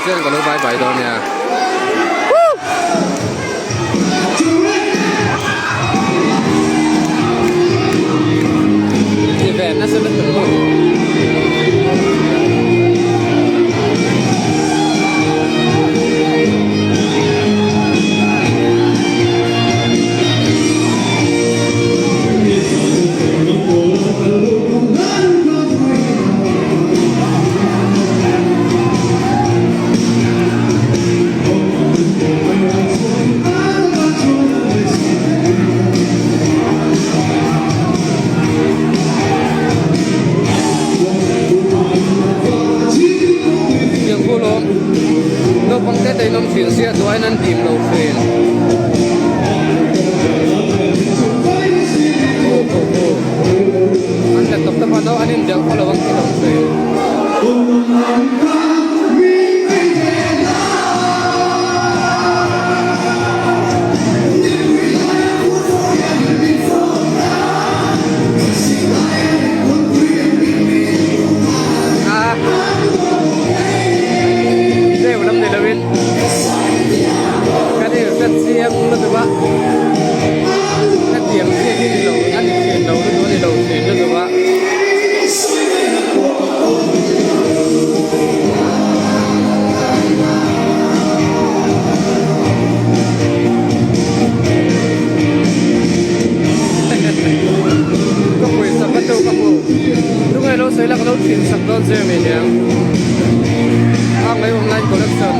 sen kalau bye bye donya event na sa betul chuyển xe đuổi nên tìm đầu phiền anh là tập tập vào đó anh em đều có là vắng cái đầu phiền là cái chuyện sắp tới giờ mình nhé, mấy hôm nay collection,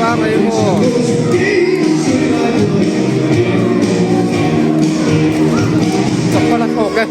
rồi mấy hôm, sắp tới là ok,